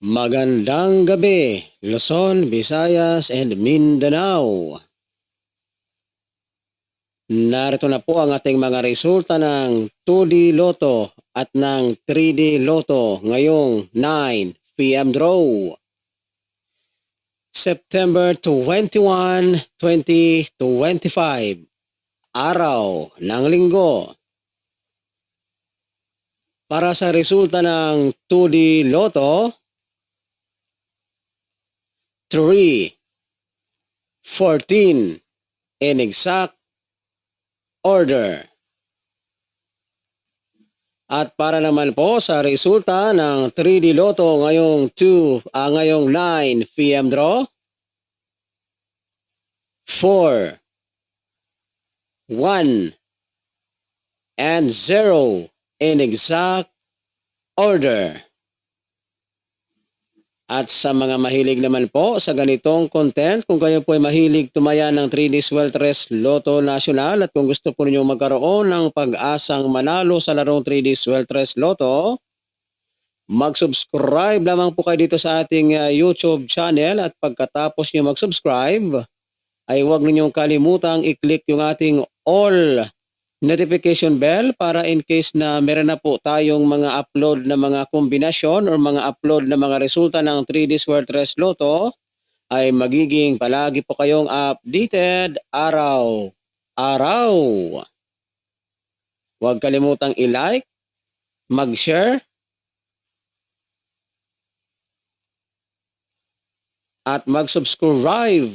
Magandang gabi, Luzon, Visayas, and Mindanao. Narito na po ang ating mga resulta ng 2D Lotto at ng 3D Lotto ngayong 9 p.m. draw. September 21, 2025, araw ng linggo. Para sa resulta ng 2D Lotto, 3, 14 in exact order. At para naman po sa resulta ng 3D Lotto ngayong 9 p.m. draw, 4, 1, and 0 in exact order. At sa mga mahilig naman po sa ganitong content, kung kayo po ay mahilig tumaya ng 3D Sweltres Lotto Nacional at kung gusto po ninyong magkaroon ng pag-asang manalo sa larong 3D Sweltres Lotto, mag-subscribe lamang po kayo dito sa ating YouTube channel at pagkatapos niyo mag-subscribe, ay huwag ninyong kalimutang i-click yung ating all notification bell para in case na meron na po tayong mga upload na mga kombinasyon or mga upload na mga resulta ng 3D Sweltres Lotto ay magiging palagi po kayong updated araw-araw. Huwag kalimutang i-like, mag-share, at mag-subscribe